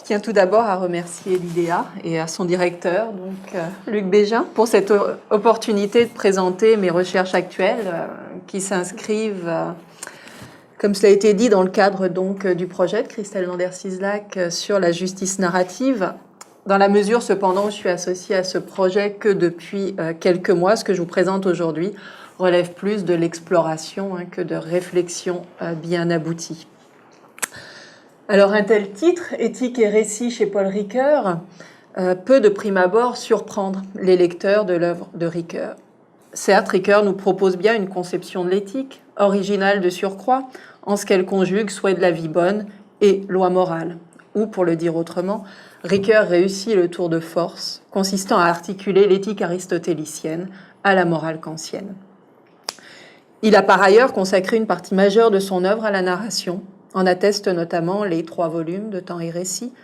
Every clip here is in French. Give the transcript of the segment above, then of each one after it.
tiens tout d'abord à remercier l'IDEA et à son directeur, Luc Bégin, pour cette opportunité de présenter mes recherches actuelles qui s'inscrivent, comme cela a été dit, dans le cadre du projet de Christelle Landers-Cislac sur la justice narrative. Dans la mesure, cependant, où je suis associée à ce projet que depuis quelques mois, ce que je vous présente aujourd'hui relève plus de l'exploration que de réflexion bien aboutie. Alors, un tel titre, Éthique et récit chez Paul Ricoeur, peut de prime abord surprendre les lecteurs de l'œuvre de Ricoeur. Certes, Ricoeur nous propose bien une conception de l'éthique, originale de surcroît, en ce qu'elle conjugue souhait de la vie bonne et loi morale. Ou, pour le dire autrement, Ricoeur réussit le tour de force, consistant à articuler l'éthique aristotélicienne à la morale kantienne. Il a par ailleurs consacré une partie majeure de son œuvre à la narration, en attestent notamment les 3 volumes de Temps et Récit,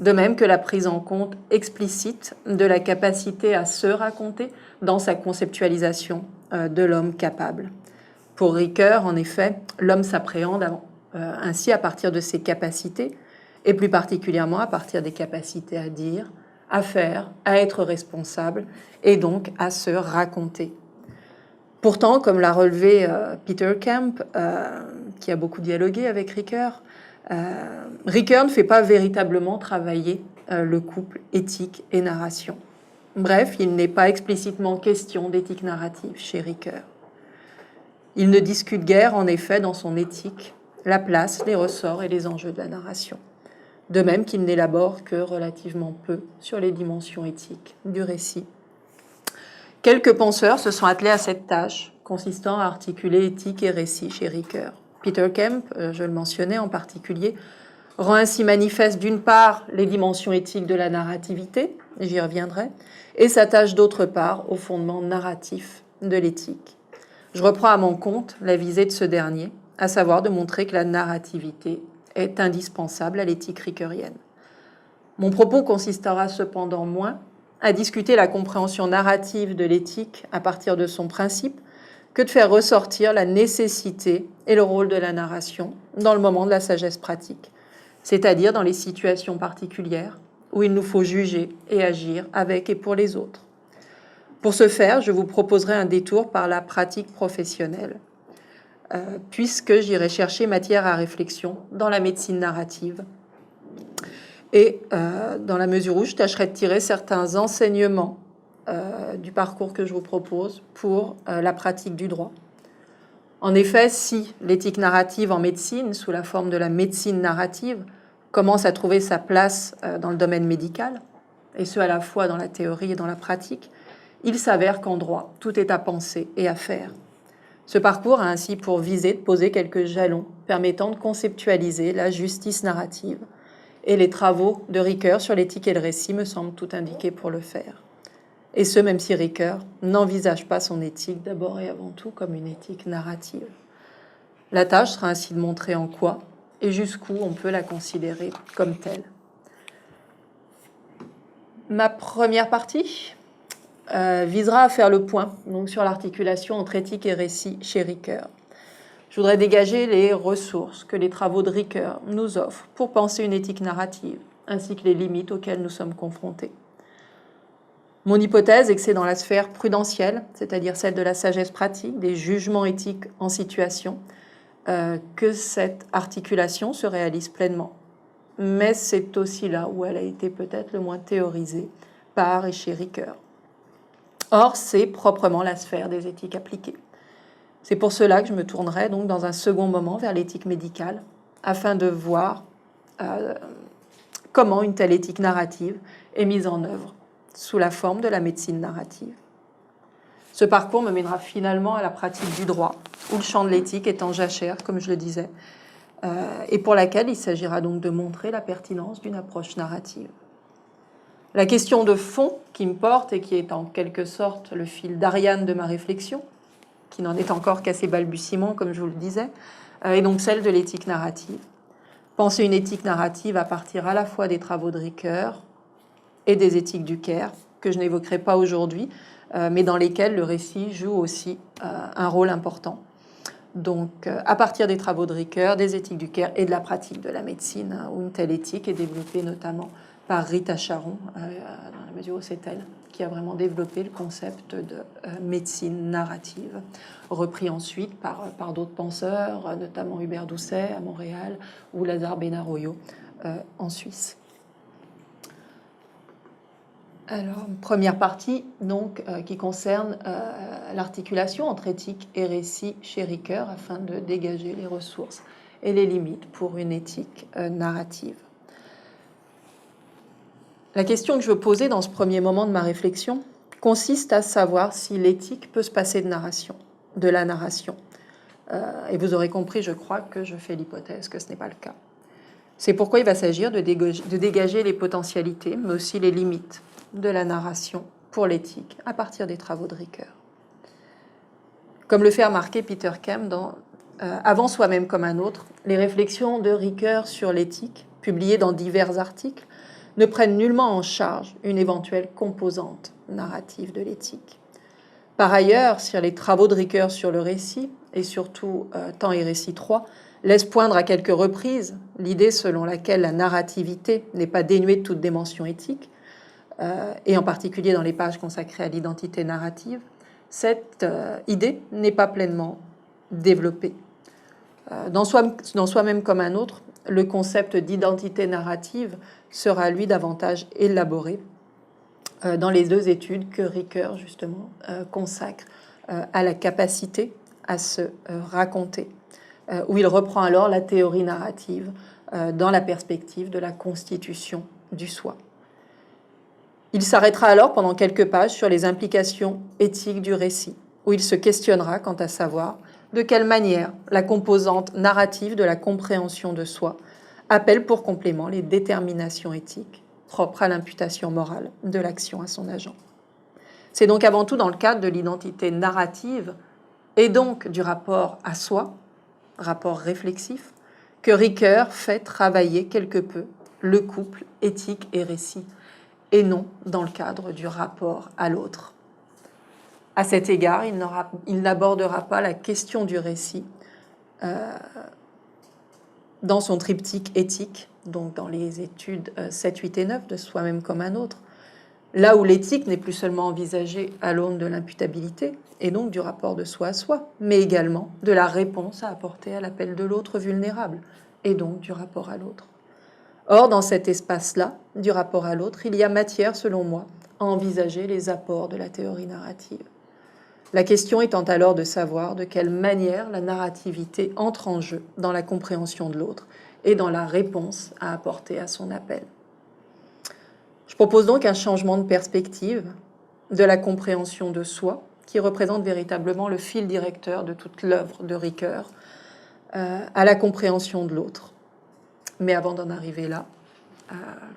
de même que la prise en compte explicite de la capacité à se raconter dans sa conceptualisation de l'homme capable. Pour Ricoeur, en effet, l'homme s'appréhende ainsi à partir de ses capacités, et plus particulièrement à partir des capacités à dire, à faire, à être responsable, et donc à se raconter. Pourtant, comme l'a relevé Peter Kemp, qui a beaucoup dialogué avec Ricoeur, Ricoeur ne fait pas véritablement travailler le couple éthique et narration. Bref, il n'est pas explicitement question d'éthique narrative chez Ricoeur. Il ne discute guère, en effet, dans son éthique, la place, les ressorts et les enjeux de la narration. De même qu'il n'élabore que relativement peu sur les dimensions éthiques du récit. Quelques penseurs se sont attelés à cette tâche, consistant à articuler éthique et récit chez Ricoeur. Peter Kemp, je le mentionnais en particulier, rend ainsi manifeste d'une part les dimensions éthiques de la narrativité, j'y reviendrai, et s'attache d'autre part au fondement narratif de l'éthique. Je reprends à mon compte la visée de ce dernier, à savoir de montrer que la narrativité est indispensable à l'éthique ricoeurienne. Mon propos consistera cependant moins à discuter la compréhension narrative de l'éthique à partir de son principe que de faire ressortir la nécessité et le rôle de la narration dans le moment de la sagesse pratique, c'est-à-dire dans les situations particulières où il nous faut juger et agir avec et pour les autres. Pour ce faire, je vous proposerai un détour par la pratique professionnelle, puisque j'irai chercher matière à réflexion dans la médecine narrative, et dans la mesure où je tâcherai de tirer certains enseignements du parcours que je vous propose pour la pratique du droit. En effet, si l'éthique narrative en médecine, sous la forme de la médecine narrative, commence à trouver sa place dans le domaine médical, et ce à la fois dans la théorie et dans la pratique, il s'avère qu'en droit, tout est à penser et à faire. Ce parcours a ainsi pour visée de poser quelques jalons permettant de conceptualiser la justice narrative, et les travaux de Ricoeur sur l'éthique et le récit me semblent tout indiqués pour le faire. Et ce, même si Ricoeur n'envisage pas son éthique d'abord et avant tout comme une éthique narrative. La tâche sera ainsi de montrer en quoi et jusqu'où on peut la considérer comme telle. Ma première partie visera à faire le point sur l'articulation entre éthique et récit chez Ricoeur. Je voudrais dégager les ressources que les travaux de Ricoeur nous offrent pour penser une éthique narrative, ainsi que les limites auxquelles nous sommes confrontés. Mon hypothèse est que c'est dans la sphère prudentielle, c'est-à-dire celle de la sagesse pratique, des jugements éthiques en situation, que cette articulation se réalise pleinement. Mais c'est aussi là où elle a été peut-être le moins théorisée par et chez Ricoeur. Or, c'est proprement la sphère des éthiques appliquées. C'est pour cela que je me tournerai donc dans un second moment vers l'éthique médicale, afin de voir comment une telle éthique narrative est mise en œuvre sous la forme de la médecine narrative. Ce parcours me mènera finalement à la pratique du droit, où le champ de l'éthique est en jachère, comme je le disais, et pour laquelle il s'agira donc de montrer la pertinence d'une approche narrative. La question de fond qui me porte et qui est en quelque sorte le fil d'Ariane de ma réflexion, qui n'en est encore qu'à ses balbutiements, comme je vous le disais, est donc celle de l'éthique narrative. Penser une éthique narrative à partir à la fois des travaux de Ricoeur et des éthiques du Caire, que je n'évoquerai pas aujourd'hui, mais dans lesquelles le récit joue aussi un rôle important. Donc, à partir des travaux de Ricoeur, des éthiques du Caire et de la pratique de la médecine, où une telle éthique est développée notamment par Rita Charon, dans la mesure où c'est elle qui a vraiment développé le concept de médecine narrative, repris ensuite par d'autres penseurs, notamment Hubert Doucet à Montréal ou Lazare Benaroyo en Suisse. Alors, première partie donc, qui concerne l'articulation entre éthique et récit chez Ricoeur afin de dégager les ressources et les limites pour une éthique narrative. La question que je veux poser dans ce premier moment de ma réflexion consiste à savoir si l'éthique peut se passer de la narration. Et vous aurez compris, je crois, que je fais l'hypothèse que ce n'est pas le cas. C'est pourquoi il va s'agir de dégager les potentialités, mais aussi les limites de la narration pour l'éthique à partir des travaux de Ricoeur. Comme le fait remarquer Peter Kem dans Avant soi-même comme un autre, les réflexions de Ricoeur sur l'éthique, publiées dans divers articles, ne prennent nullement en charge une éventuelle composante narrative de l'éthique. Par ailleurs, si les travaux de Ricoeur sur le récit, et surtout Temps et Récit 3, laissent poindre à quelques reprises l'idée selon laquelle la narrativité n'est pas dénuée de toute dimension éthique, et en particulier dans les pages consacrées à l'identité narrative, cette idée n'est pas pleinement développée. Dans Soi-même comme un autre, le concept d'identité narrative sera, lui, davantage élaboré dans les deux études que Ricoeur, justement, consacre à la capacité à se raconter, où il reprend alors la théorie narrative dans la perspective de la constitution du soi. Il s'arrêtera alors pendant quelques pages sur les implications éthiques du récit, où il se questionnera quant à savoir de quelle manière la composante narrative de la compréhension de soi appelle pour complément les déterminations éthiques propres à l'imputation morale de l'action à son agent. C'est donc avant tout dans le cadre de l'identité narrative et donc du rapport à soi, rapport réflexif, que Ricoeur fait travailler quelque peu le couple éthique et récit, et non dans le cadre du rapport à l'autre. À cet égard, il n'abordera pas la question du récit dans son triptyque éthique, donc dans les études 7, 8 et 9 de Soi-même comme un autre, là où l'éthique n'est plus seulement envisagée à l'aune de l'imputabilité, et donc du rapport de soi à soi, mais également de la réponse à apporter à l'appel de l'autre vulnérable, et donc du rapport à l'autre. Or, dans cet espace-là, du rapport à l'autre, il y a matière, selon moi, à envisager les apports de la théorie narrative. La question étant alors de savoir de quelle manière la narrativité entre en jeu dans la compréhension de l'autre et dans la réponse à apporter à son appel. Je propose donc un changement de perspective de la compréhension de soi, qui représente véritablement le fil directeur de toute l'œuvre de Ricoeur, à la compréhension de l'autre. Mais avant d'en arriver là,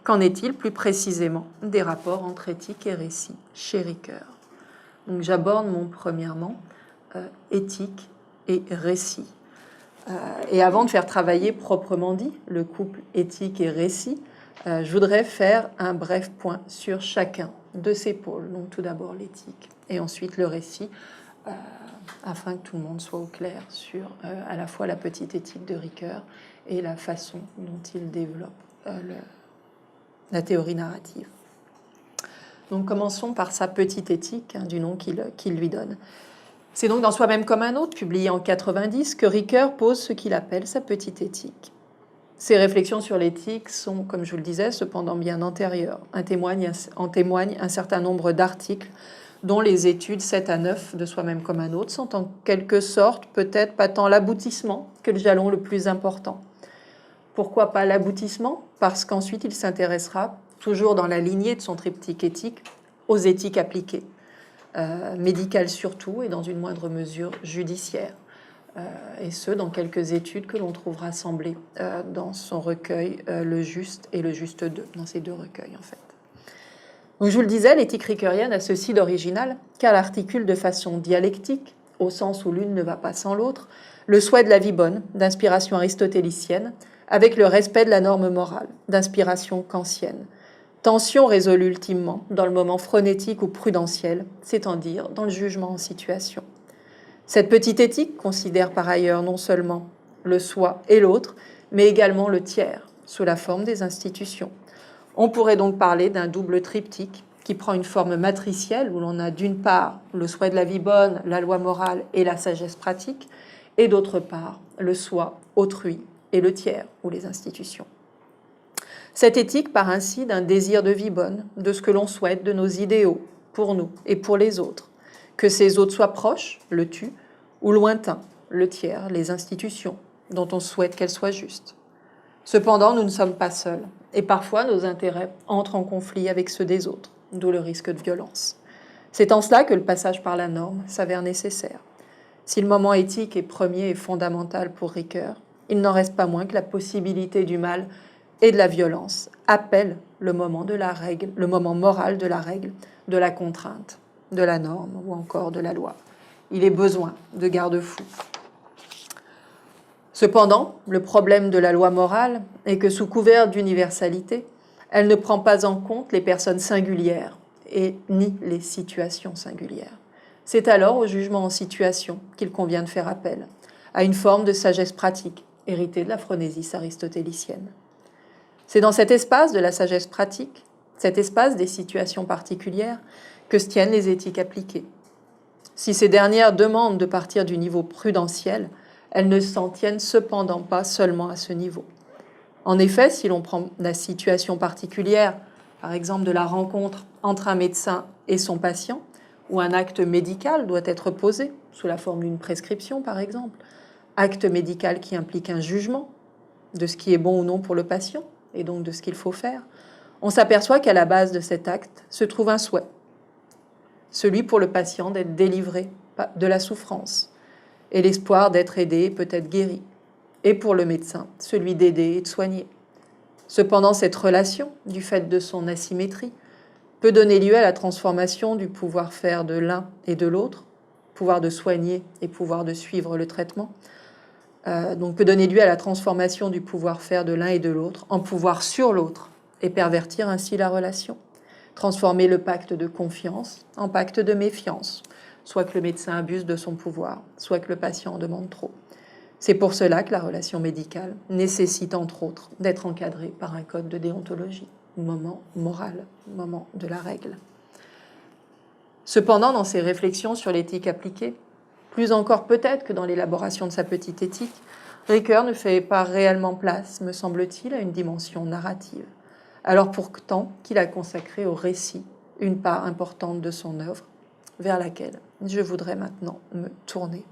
qu'en est-il plus précisément des rapports entre éthique et récit chez Ricoeur ? Donc j'aborde premièrement éthique et récit. Et avant de faire travailler proprement dit le couple éthique et récit, je voudrais faire un bref point sur chacun de ces pôles. Donc tout d'abord l'éthique et ensuite le récit, afin que tout le monde soit au clair sur à la fois la petite éthique de Ricoeur et la façon dont il développe la théorie narrative. Donc commençons par sa petite éthique, du nom qu'il lui donne. C'est donc dans Soi-même comme un autre, publié en 90, que Ricoeur pose ce qu'il appelle sa petite éthique. Ses réflexions sur l'éthique sont, comme je vous le disais, cependant bien antérieures. En témoignent un certain nombre d'articles dont les études 7 à 9 de Soi-même comme un autre sont en quelque sorte peut-être pas tant l'aboutissement que le jalon le plus important. Pourquoi pas l'aboutissement ? Parce qu'ensuite il s'intéressera, toujours dans la lignée de son triptyque éthique, aux éthiques appliquées, médicales surtout et dans une moindre mesure judiciaires. Et ce, dans quelques études que l'on trouve rassemblées dans son recueil Le Juste et Le Juste 2, dans ces deux recueils en fait. Donc je vous le disais, l'éthique ricoeurienne a ceci d'original qu'elle articule de façon dialectique, au sens où l'une ne va pas sans l'autre, le souhait de la vie bonne, d'inspiration aristotélicienne, avec le respect de la norme morale, d'inspiration kantienne. Tension résolue ultimement dans le moment phronétique ou prudentiel, c'est-à-dire dans le jugement en situation. Cette petite éthique considère par ailleurs non seulement le soi et l'autre, mais également le tiers, sous la forme des institutions. On pourrait donc parler d'un double triptyque qui prend une forme matricielle où l'on a d'une part le souhait de la vie bonne, la loi morale et la sagesse pratique, et d'autre part le soi, autrui et le tiers ou les institutions. Cette éthique part ainsi d'un désir de vie bonne, de ce que l'on souhaite, de nos idéaux, pour nous et pour les autres, que ces autres soient proches, le tu, ou lointains, le tiers, les institutions, dont on souhaite qu'elles soient justes. Cependant, nous ne sommes pas seuls, et parfois nos intérêts entrent en conflit avec ceux des autres, d'où le risque de violence. C'est en cela que le passage par la norme s'avère nécessaire. Si le moment éthique est premier et fondamental pour Ricoeur, il n'en reste pas moins que la possibilité du mal et de la violence appelle le moment de la règle, le moment moral de la règle, de la contrainte, de la norme ou encore de la loi. Il est besoin de garde-fous. Cependant, le problème de la loi morale est que sous couvert d'universalité, elle ne prend pas en compte les personnes singulières et ni les situations singulières. C'est alors au jugement en situation qu'il convient de faire appel, à une forme de sagesse pratique héritée de la phronésis aristotélicienne. C'est dans cet espace de la sagesse pratique, cet espace des situations particulières, que se tiennent les éthiques appliquées. Si ces dernières demandent de partir du niveau prudentiel, elles ne s'en tiennent cependant pas seulement à ce niveau. En effet, si l'on prend la situation particulière, par exemple de la rencontre entre un médecin et son patient, où un acte médical doit être posé, sous la forme d'une prescription par exemple, acte médical qui implique un jugement de ce qui est bon ou non pour le patient, et donc de ce qu'il faut faire, on s'aperçoit qu'à la base de cet acte se trouve un souhait, celui pour le patient d'être délivré de la souffrance, et l'espoir d'être aidé et peut-être guéri, et pour le médecin, celui d'aider et de soigner. Cependant, cette relation, du fait de son asymétrie, peut donner lieu à la transformation du pouvoir-faire de l'un et de l'autre, pouvoir de soigner et pouvoir de suivre le traitement, donc peut donner lieu à la transformation du pouvoir-faire de l'un et de l'autre en pouvoir sur l'autre et pervertir ainsi la relation. Transformer le pacte de confiance en pacte de méfiance, soit que le médecin abuse de son pouvoir, soit que le patient en demande trop. C'est pour cela que la relation médicale nécessite entre autres d'être encadrée par un code de déontologie, moment moral, moment de la règle. Cependant, dans ses réflexions sur l'éthique appliquée, plus encore peut-être que dans l'élaboration de sa petite éthique, Ricoeur ne fait pas réellement place, me semble-t-il, à une dimension narrative, alors pourtant qu'il a consacré au récit une part importante de son œuvre, vers laquelle je voudrais maintenant me tourner.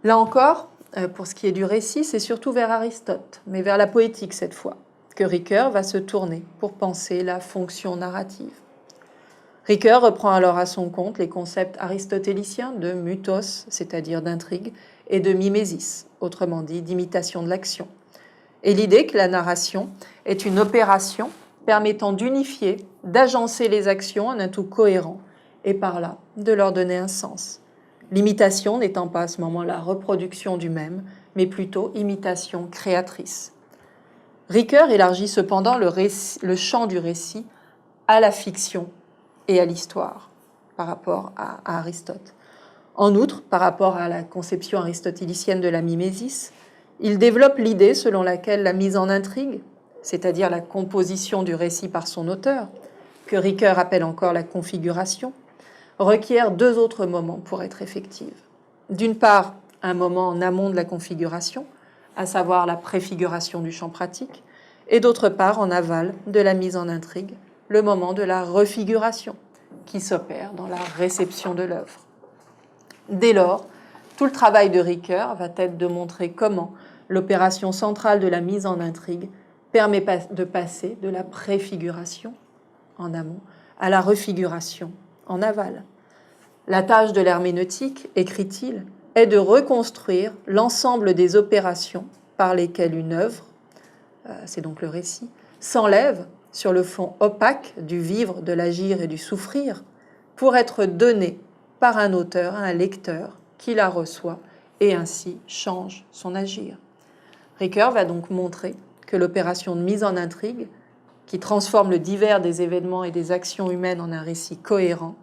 Là encore, pour ce qui est du récit, c'est surtout vers Aristote, mais vers la poétique cette fois, que Ricoeur va se tourner pour penser la fonction narrative. Ricoeur reprend alors à son compte les concepts aristotéliciens de mythos, c'est-à-dire d'intrigue, et de mimésis, autrement dit d'imitation de l'action, et l'idée que la narration est une opération permettant d'unifier, d'agencer les actions en un tout cohérent, et par là de leur donner un sens. L'imitation n'étant pas à ce moment-là reproduction du même, mais plutôt imitation créatrice. Ricoeur élargit cependant le champ du récit à la fiction et à l'histoire par rapport à Aristote. En outre, par rapport à la conception aristotélicienne de la mimésis, il développe l'idée selon laquelle la mise en intrigue, c'est-à-dire la composition du récit par son auteur, que Ricoeur appelle encore la configuration, requiert deux autres moments pour être effective. D'une part, un moment en amont de la configuration, à savoir la préfiguration du champ pratique, et d'autre part, en aval de la mise en intrigue, le moment de la refiguration, qui s'opère dans la réception de l'œuvre. Dès lors, tout le travail de Ricoeur va être de montrer comment l'opération centrale de la mise en intrigue permet de passer de la préfiguration, en amont, à la refiguration, en aval. La tâche de l'herméneutique, écrit-il, est de reconstruire l'ensemble des opérations par lesquelles une œuvre, c'est donc le récit, s'enlève sur le fond opaque du vivre, de l'agir et du souffrir, pour être donnée par un auteur à un lecteur qui la reçoit et ainsi change son agir. Ricoeur va donc montrer que l'opération de mise en intrigue, qui transforme le divers des événements et des actions humaines en un récit cohérent,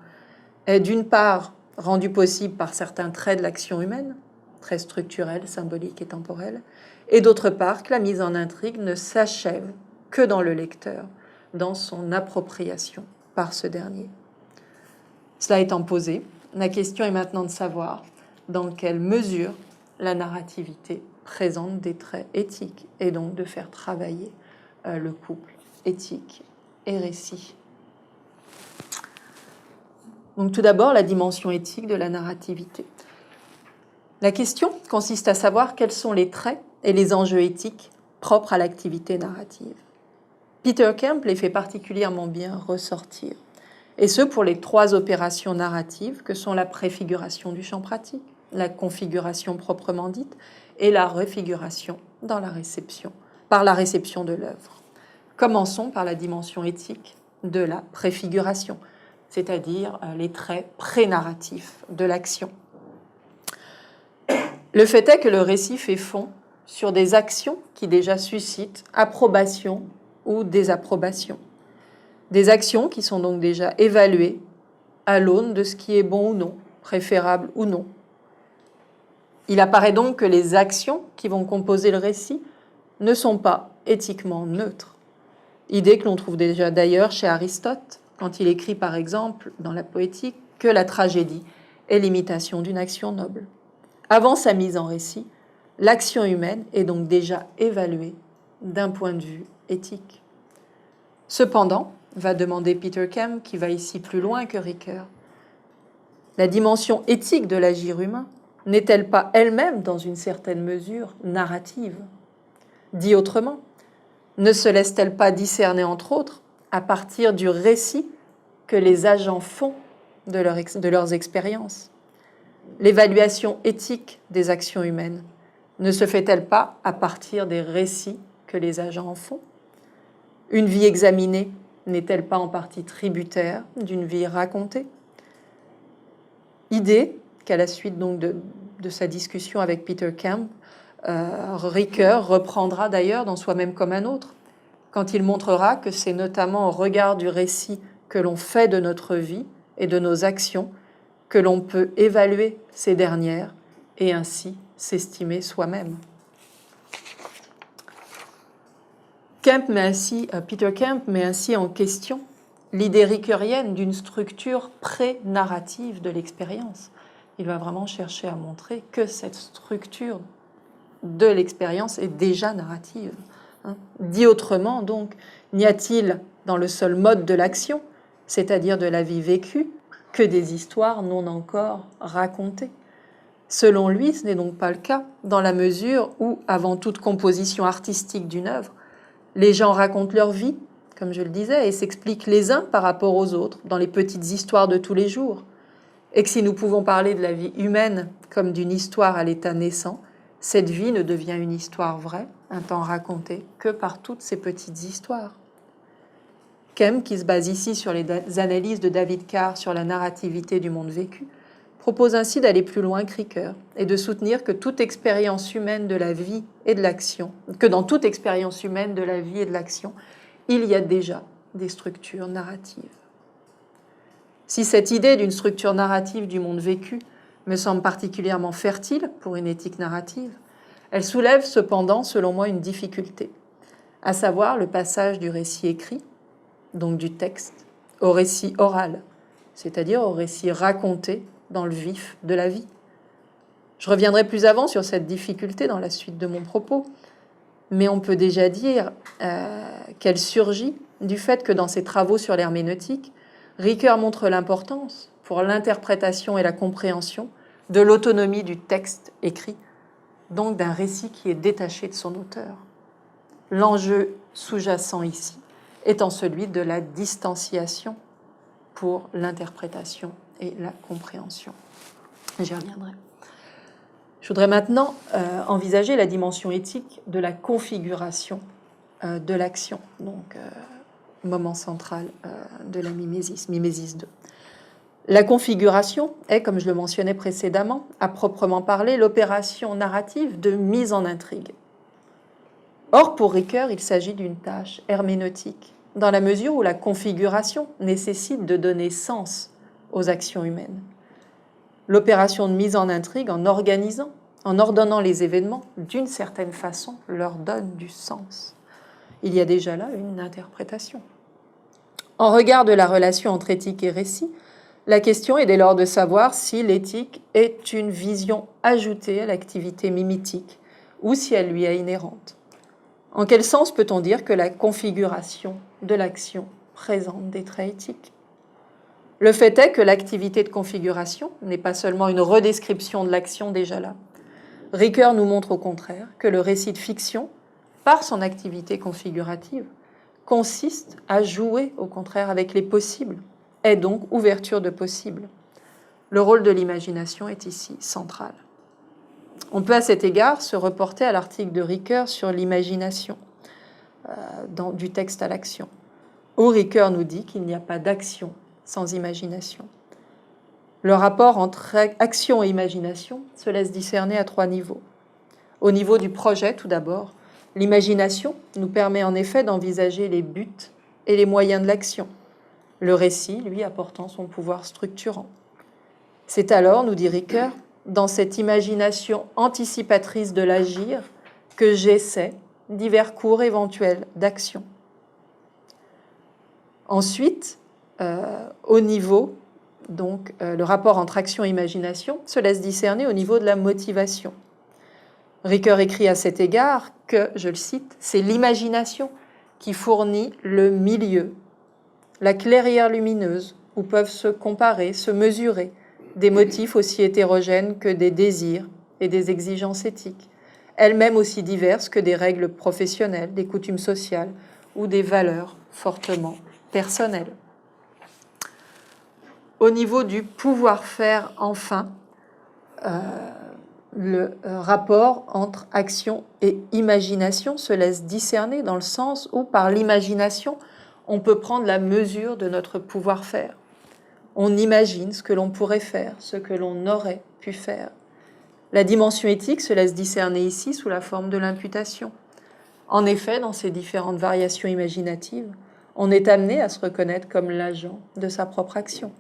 est d'une part rendu possible par certains traits de l'action humaine, traits structurels, symboliques et temporels, et d'autre part que la mise en intrigue ne s'achève que dans le lecteur, dans son appropriation par ce dernier. Cela étant posé, la question est maintenant de savoir dans quelle mesure la narrativité présente des traits éthiques et donc de faire travailler le couple éthique et récit. Donc tout d'abord, la dimension éthique de la narrativité. La question consiste à savoir quels sont les traits et les enjeux éthiques propres à l'activité narrative. Peter Kemp les fait particulièrement bien ressortir, et ce pour les 3 opérations narratives que sont la préfiguration du champ pratique, la configuration proprement dite et la refiguration dans la réception, par la réception de l'œuvre. Commençons par la dimension éthique de la préfiguration, c'est-à-dire les traits pré-narratifs de l'action. Le fait est que le récit fait fond sur des actions qui déjà suscitent approbation ou désapprobation. Des actions qui sont donc déjà évaluées à l'aune de ce qui est bon ou non, préférable ou non. Il apparaît donc que les actions qui vont composer le récit ne sont pas éthiquement neutres. Idée que l'on trouve déjà d'ailleurs chez Aristote, quand il écrit par exemple dans la Poétique que la tragédie est l'imitation d'une action noble. Avant sa mise en récit, l'action humaine est donc déjà évaluée d'un point de vue éthique. Cependant, va demander Peter Kemp, qui va ici plus loin que Ricoeur, la dimension éthique de l'agir humain n'est-elle pas elle-même, dans une certaine mesure, narrative ? Dit autrement, ne se laisse-t-elle pas discerner, entre autres, à partir du récit que les agents font de leurs expériences ? L'évaluation éthique des actions humaines ne se fait-elle pas à partir des récits que les agents en font ? Une vie examinée n'est-elle pas en partie tributaire d'une vie racontée ? Idée qu'à la suite donc de sa discussion avec Peter Kemp, Ricoeur reprendra d'ailleurs dans Soi-même comme un autre, quand il montrera que c'est notamment au regard du récit que l'on fait de notre vie et de nos actions que l'on peut évaluer ces dernières et ainsi s'estimer soi-même. Peter Kemp met ainsi en question l'idée ricoeurienne d'une structure pré-narrative de l'expérience. Il va vraiment chercher à montrer que cette structure de l'expérience est déjà narrative. Dit autrement, donc, n'y a-t-il dans le seul mode de l'action, c'est-à-dire de la vie vécue, que des histoires non encore racontées ? Selon lui, ce n'est donc pas le cas, dans la mesure où, avant toute composition artistique d'une œuvre, les gens racontent leur vie, comme je le disais, et s'expliquent les uns par rapport aux autres dans les petites histoires de tous les jours. Et que si nous pouvons parler de la vie humaine comme d'une histoire à l'état naissant, cette vie ne devient une histoire vraie, un temps raconté, que par toutes ces petites histoires. Kemp, qui se base ici sur les analyses de David Carr sur la narrativité du monde vécu, propose ainsi d'aller plus loin que Ricoeur et de soutenir que toute expérience humaine de la vie et de l'action, que dans toute expérience humaine de la vie et de l'action, il y a déjà des structures narratives. Si cette idée d'une structure narrative du monde vécu me semble particulièrement fertile pour une éthique narrative, elle soulève cependant, selon moi, une difficulté, à savoir le passage du récit écrit, donc du texte, au récit oral, c'est-à-dire au récit raconté dans le vif de la vie. Je reviendrai plus avant sur cette difficulté dans la suite de mon propos, mais on peut déjà dire qu'elle surgit du fait que dans ses travaux sur l'herméneutique, Ricoeur montre l'importance pour l'interprétation et la compréhension de l'autonomie du texte écrit, donc d'un récit qui est détaché de son auteur. L'enjeu sous-jacent ici étant celui de la distanciation pour l'interprétation et la compréhension. J'y reviendrai. Je voudrais maintenant envisager la dimension éthique de la configuration de l'action, donc moment central de la mimésis 2. La configuration est, comme je le mentionnais précédemment, à proprement parler, l'opération narrative de mise en intrigue. Or, pour Ricoeur, il s'agit d'une tâche herméneutique, dans la mesure où la configuration nécessite de donner sens aux actions humaines. L'opération de mise en intrigue, en organisant, en ordonnant les événements, d'une certaine façon, leur donne du sens. Il y a déjà là une interprétation. En regard de la relation entre éthique et récit, la question est dès lors de savoir si l'éthique est une vision ajoutée à l'activité mimétique ou si elle lui est inhérente. En quel sens peut-on dire que la configuration de l'action présente des traits éthiques ? Le fait est que l'activité de configuration n'est pas seulement une redescription de l'action déjà là. Ricoeur nous montre au contraire que le récit de fiction, par son activité configurative, consiste à jouer au contraire avec les possibles, est donc ouverture de possibles. Le rôle de l'imagination est ici central. On peut à cet égard se reporter à l'article de Ricoeur sur l'imagination, du texte à l'action, où Ricoeur nous dit qu'il n'y a pas d'action sans imagination. Le rapport entre action et imagination se laisse discerner à 3 niveaux. Au niveau du projet, tout d'abord, l'imagination nous permet en effet d'envisager les buts et les moyens de l'action, le récit, lui, apportant son pouvoir structurant. C'est alors, nous dit Ricoeur, dans cette imagination anticipatrice de l'agir que j'essaie divers cours éventuels d'action. Ensuite, au niveau, donc le rapport entre action et imagination se laisse discerner au niveau de la motivation. Ricoeur écrit à cet égard que, je le cite, c'est l'imagination qui fournit le milieu, la clairière lumineuse où peuvent se comparer, se mesurer des motifs aussi hétérogènes que des désirs et des exigences éthiques, elles-mêmes aussi diverses que des règles professionnelles, des coutumes sociales ou des valeurs fortement personnelles. Au niveau du pouvoir-faire, enfin, le rapport entre action et imagination se laisse discerner dans le sens où, par l'imagination, on peut prendre la mesure de notre pouvoir-faire. On imagine ce que l'on pourrait faire, ce que l'on aurait pu faire. La dimension éthique se laisse discerner ici sous la forme de l'imputation. En effet, dans ces différentes variations imaginatives, on est amené à se reconnaître comme l'agent de sa propre action.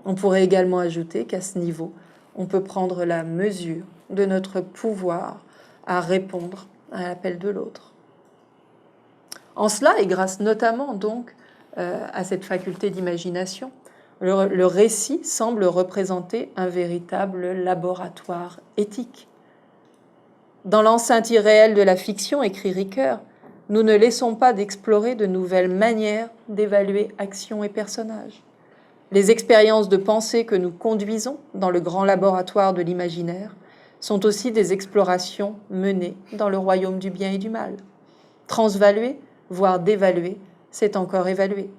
On pourrait également ajouter qu'à ce niveau, on peut prendre la mesure de notre pouvoir à répondre à l'appel de l'autre. En cela, et grâce notamment donc à cette faculté d'imagination, le récit semble représenter un véritable laboratoire éthique. Dans l'enceinte irréelle de la fiction, écrit Ricoeur, nous ne laissons pas d'explorer de nouvelles manières d'évaluer actions et personnages. Les expériences de pensée que nous conduisons dans le grand laboratoire de l'imaginaire sont aussi des explorations menées dans le royaume du bien et du mal. Transvaluer, voire dévaluer, c'est encore évaluer.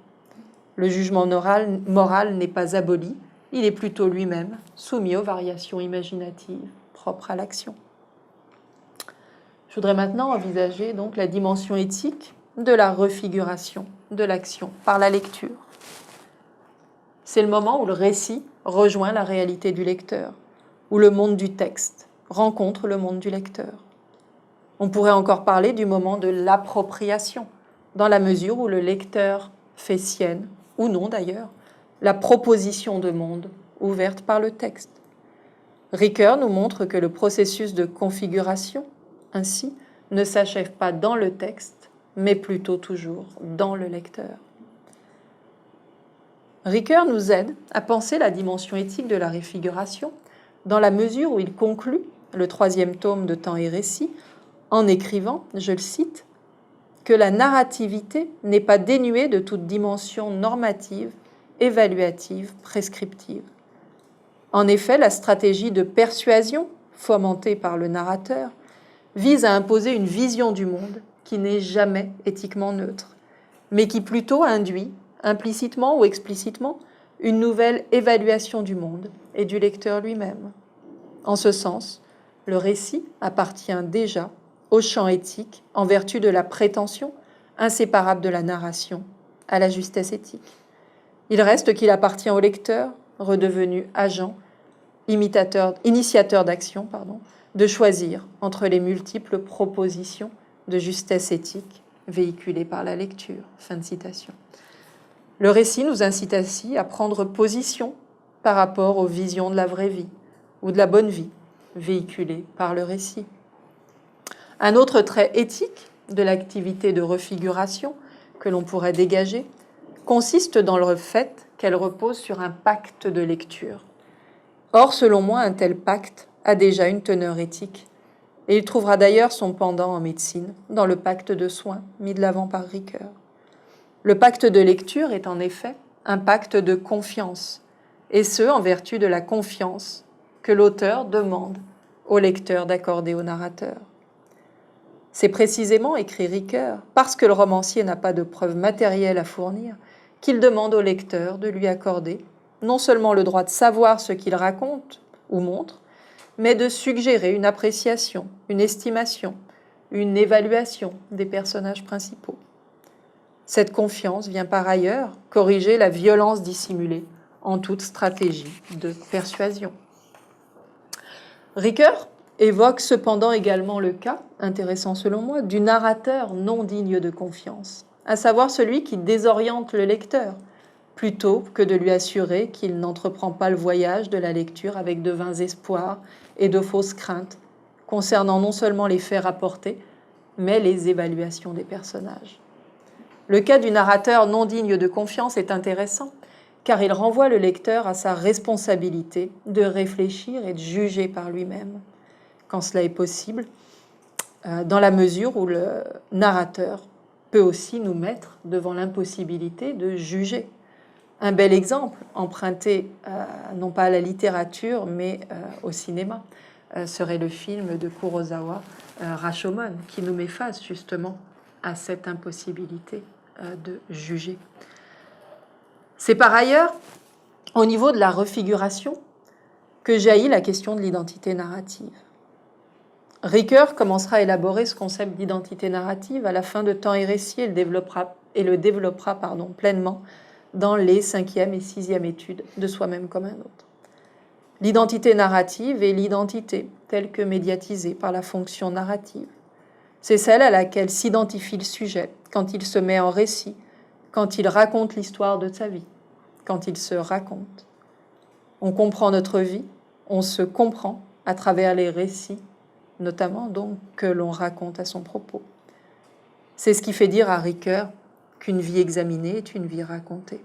Le jugement moral n'est pas aboli, il est plutôt lui-même soumis aux variations imaginatives propres à l'action. Je voudrais maintenant envisager donc la dimension éthique de la refiguration de l'action par la lecture. C'est le moment où le récit rejoint la réalité du lecteur, où le monde du texte rencontre le monde du lecteur. On pourrait encore parler du moment de l'appropriation, dans la mesure où le lecteur fait sienne, ou non d'ailleurs, la proposition de monde ouverte par le texte. Ricoeur nous montre que le processus de configuration, ainsi, ne s'achève pas dans le texte, mais plutôt toujours dans le lecteur. Ricoeur nous aide à penser la dimension éthique de la refiguration dans la mesure où il conclut le 3e tome de Temps et Récit en écrivant, je le cite, que la narrativité n'est pas dénuée de toute dimension normative, évaluative, prescriptive. En effet, la stratégie de persuasion, fomentée par le narrateur, vise à imposer une vision du monde qui n'est jamais éthiquement neutre, mais qui plutôt induit, implicitement ou explicitement, une nouvelle évaluation du monde et du lecteur lui-même. En ce sens, le récit appartient déjà au champ éthique en vertu de la prétention, inséparable de la narration, à la justesse éthique. Il reste qu'il appartient au lecteur, redevenu agent, initiateur d'action, de choisir entre les multiples propositions de justesse éthique véhiculées par la lecture. Fin de citation. Le récit nous incite ainsi à prendre position par rapport aux visions de la vraie vie ou de la bonne vie véhiculées par le récit. Un autre trait éthique de l'activité de refiguration que l'on pourrait dégager consiste dans le fait qu'elle repose sur un pacte de lecture. Or, selon moi, un tel pacte a déjà une teneur éthique, et il trouvera d'ailleurs son pendant en médecine dans le pacte de soins mis de l'avant par Ricoeur. Le pacte de lecture est en effet un pacte de confiance, et ce, en vertu de la confiance que l'auteur demande au lecteur d'accorder au narrateur. C'est précisément, écrit Ricoeur, parce que le romancier n'a pas de preuves matérielles à fournir, qu'il demande au lecteur de lui accorder non seulement le droit de savoir ce qu'il raconte ou montre, mais de suggérer une appréciation, une estimation, une évaluation des personnages principaux. Cette confiance vient par ailleurs corriger la violence dissimulée en toute stratégie de persuasion. Ricoeur évoque cependant également le cas, intéressant selon moi, du narrateur non digne de confiance, à savoir celui qui désoriente le lecteur, plutôt que de lui assurer qu'il n'entreprend pas le voyage de la lecture avec de vains espoirs et de fausses craintes, concernant non seulement les faits rapportés, mais les évaluations des personnages. Le cas du narrateur non digne de confiance est intéressant, car il renvoie le lecteur à sa responsabilité de réfléchir et de juger par lui-même, quand cela est possible, dans la mesure où le narrateur peut aussi nous mettre devant l'impossibilité de juger. Un bel exemple, emprunté non pas à la littérature, mais au cinéma, serait le film de Kurosawa, Rashomon, qui nous met face justement à cette impossibilité de juger. C'est par ailleurs, au niveau de la refiguration, que jaillit la question de l'identité narrative. Ricoeur commencera à élaborer ce concept d'identité narrative à la fin de Temps et Récit et le développera pleinement dans les 5e et 6e études de Soi-même comme un autre. L'identité narrative est l'identité telle que médiatisée par la fonction narrative. C'est celle à laquelle s'identifie le sujet quand il se met en récit, quand il raconte l'histoire de sa vie, quand il se raconte. On comprend notre vie, on se comprend à travers les récits, notamment donc que l'on raconte à son propos. C'est ce qui fait dire à Ricoeur qu'une vie examinée est une vie racontée.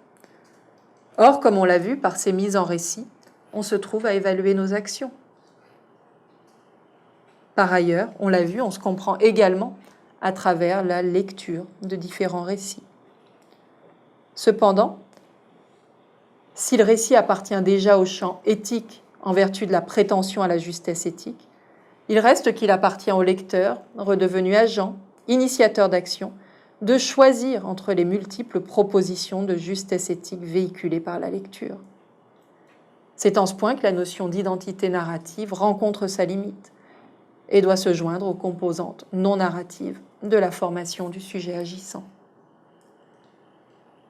Or, comme on l'a vu, par ces mises en récit, on se trouve à évaluer nos actions. Par ailleurs, on l'a vu, on se comprend également à travers la lecture de différents récits. Cependant, si le récit appartient déjà au champ éthique en vertu de la prétention à la justesse éthique, il reste qu'il appartient au lecteur, redevenu agent, initiateur d'action, de choisir entre les multiples propositions de justesse éthique véhiculées par la lecture. C'est en ce point que la notion d'identité narrative rencontre sa limite et doit se joindre aux composantes non narratives de la formation du sujet agissant.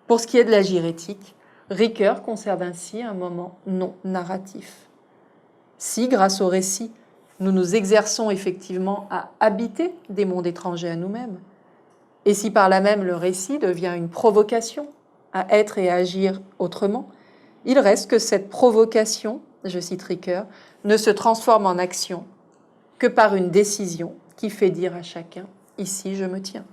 Pour ce qui est de l'agir éthique, Ricoeur conserve ainsi un moment non narratif. Si, grâce au récit, nous nous exerçons effectivement à habiter des mondes étrangers à nous-mêmes, et si par là même le récit devient une provocation à être et à agir autrement, il reste que cette provocation, je cite Ricoeur, ne se transforme en action que par une décision qui fait dire à chacun « ici je me tiens ».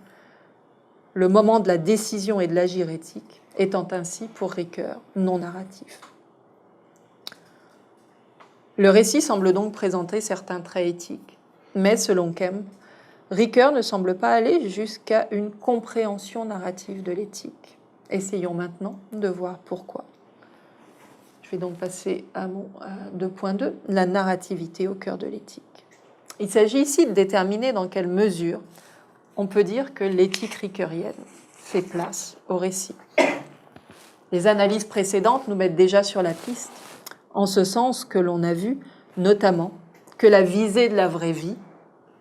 Le moment de la décision et de l'agir éthique étant ainsi pour Ricoeur non narratif. Le récit semble donc présenter certains traits éthiques, mais selon Kempf, Ricoeur ne semble pas aller jusqu'à une compréhension narrative de l'éthique. Essayons maintenant de voir pourquoi. Je vais donc passer à mon 2.2, la narrativité au cœur de l'éthique. Il s'agit ici de déterminer dans quelle mesure on peut dire que l'éthique ricoeurienne fait place au récit. Les analyses précédentes nous mettent déjà sur la piste, en ce sens que l'on a vu, notamment, que la visée de la vraie vie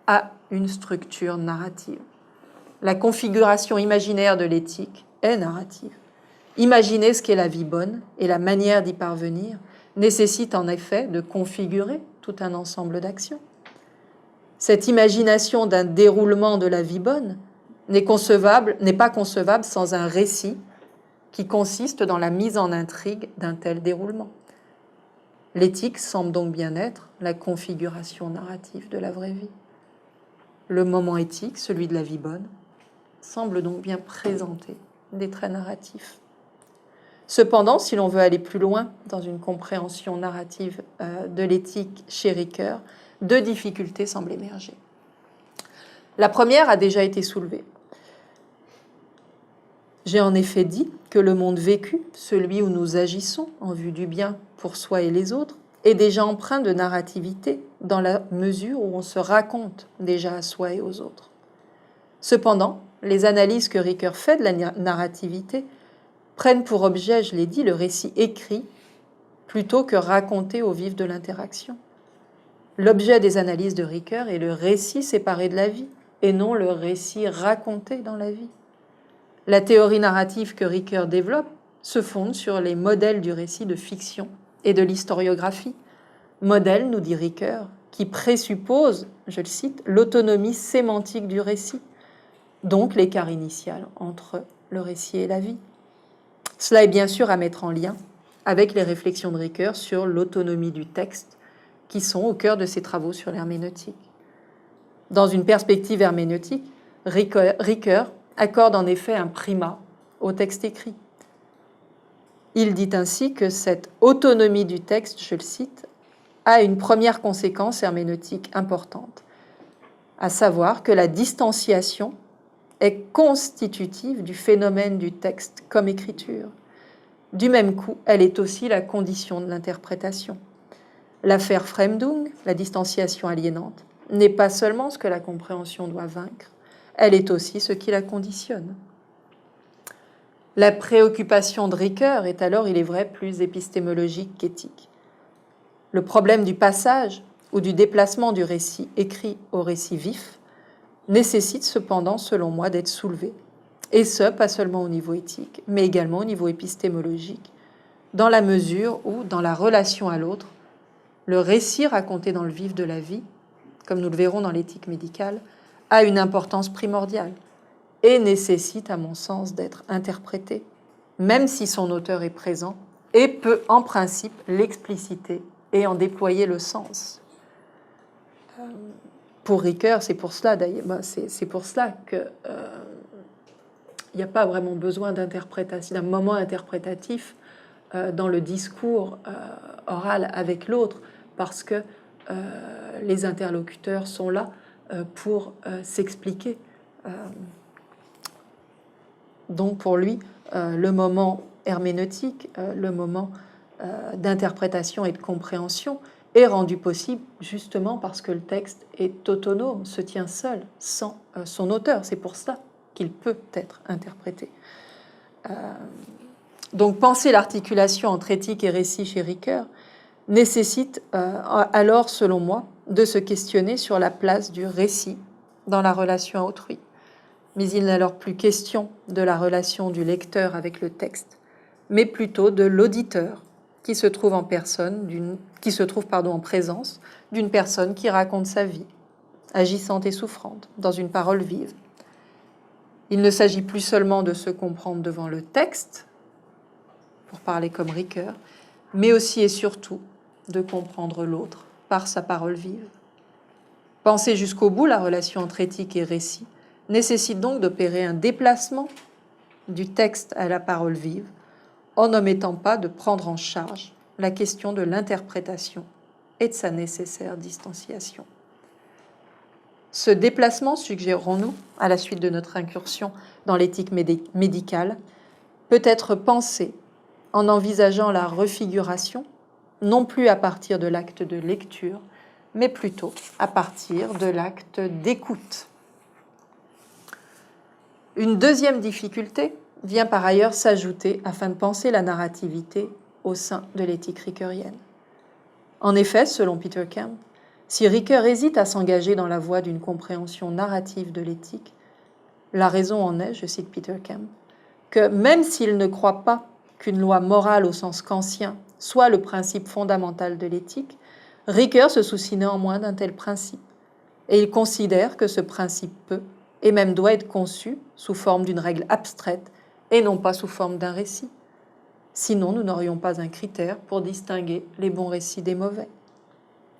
a une structure narrative. La configuration imaginaire de l'éthique est narrative. Imaginer ce qu'est la vie bonne et la manière d'y parvenir nécessite en effet de configurer tout un ensemble d'actions. Cette imagination d'un déroulement de la vie bonne n'est pas concevable sans un récit qui consiste dans la mise en intrigue d'un tel déroulement. L'éthique semble donc bien être la configuration narrative de la vraie vie. Le moment éthique, celui de la vie bonne, semble donc bien présenter des traits narratifs. Cependant, si l'on veut aller plus loin dans une compréhension narrative de l'éthique chez Ricoeur, deux difficultés semblent émerger. La première a déjà été soulevée. J'ai en effet dit que le monde vécu, celui où nous agissons en vue du bien pour soi et les autres, est déjà empreint de narrativité dans la mesure où on se raconte déjà à soi et aux autres. Cependant, les analyses que Ricoeur fait de la narrativité prennent pour objet, je l'ai dit, le récit écrit plutôt que raconté au vif de l'interaction. L'objet des analyses de Ricoeur est le récit séparé de la vie et non le récit raconté dans la vie. La théorie narrative que Ricoeur développe se fonde sur les modèles du récit de fiction et de l'historiographie. Modèles, nous dit Ricoeur, qui présupposent, je le cite, l'autonomie sémantique du récit, donc l'écart initial entre le récit et la vie. Cela est bien sûr à mettre en lien avec les réflexions de Ricoeur sur l'autonomie du texte, qui sont au cœur de ses travaux sur l'herméneutique. Dans une perspective herméneutique, Ricoeur accorde en effet un primat au texte écrit. Il dit ainsi que cette autonomie du texte, je le cite, a une première conséquence herméneutique importante, à savoir que la distanciation est constitutive du phénomène du texte comme écriture. Du même coup, elle est aussi la condition de l'interprétation. L'affaire Fremdung, la distanciation aliénante, n'est pas seulement ce que la compréhension doit vaincre, elle est aussi ce qui la conditionne. La préoccupation de Ricoeur est alors, il est vrai, plus épistémologique qu'éthique. Le problème du passage ou du déplacement du récit écrit au récit vif nécessite cependant, selon moi, d'être soulevé, et ce, pas seulement au niveau éthique, mais également au niveau épistémologique, dans la mesure où, dans la relation à l'autre, le récit raconté dans le vif de la vie, comme nous le verrons dans l'éthique médicale, a une importance primordiale et nécessite, à mon sens, d'être interprété, même si son auteur est présent et peut, en principe, l'expliciter et en déployer le sens. Pour Ricoeur, c'est pour cela d'ailleurs, c'est pour cela que il n'y a pas vraiment besoin d'interprétation, d'un moment interprétatif dans le discours oral avec l'autre, parce que les interlocuteurs sont là pour s'expliquer. Donc pour lui, le moment herméneutique, le moment d'interprétation et de compréhension est rendu possible justement parce que le texte est autonome, se tient seul, sans son auteur. C'est pour ça qu'il peut être interprété. Donc penser l'articulation entre éthique et récit chez Ricoeur nécessite alors, selon moi, de se questionner sur la place du récit dans la relation à autrui. Mais il n'est alors plus question de la relation du lecteur avec le texte, mais plutôt de l'auditeur qui se trouve en présence d'une personne qui raconte sa vie, agissante et souffrante, dans une parole vive. Il ne s'agit plus seulement de se comprendre devant le texte, pour parler comme Ricoeur, mais aussi et surtout de comprendre l'autre par sa parole vive. Penser jusqu'au bout la relation entre éthique et récit nécessite donc d'opérer un déplacement du texte à la parole vive, en n'omettant pas de prendre en charge la question de l'interprétation et de sa nécessaire distanciation. Ce déplacement, suggérons-nous, à la suite de notre incursion dans l'éthique médicale, peut être pensé en envisageant la refiguration, non plus à partir de l'acte de lecture, mais plutôt à partir de l'acte d'écoute. Une deuxième difficulté vient par ailleurs s'ajouter afin de penser la narrativité au sein de l'éthique ricoeurienne. En effet, selon Peter Kemp, si Ricoeur hésite à s'engager dans la voie d'une compréhension narrative de l'éthique, la raison en est, je cite Peter Kemp, que même s'il ne croit pas qu'une loi morale au sens kantien soit le principe fondamental de l'éthique, Ricoeur se soucie néanmoins d'un tel principe, et il considère que ce principe peut et même doit être conçu sous forme d'une règle abstraite et non pas sous forme d'un récit. Sinon, nous n'aurions pas un critère pour distinguer les bons récits des mauvais. »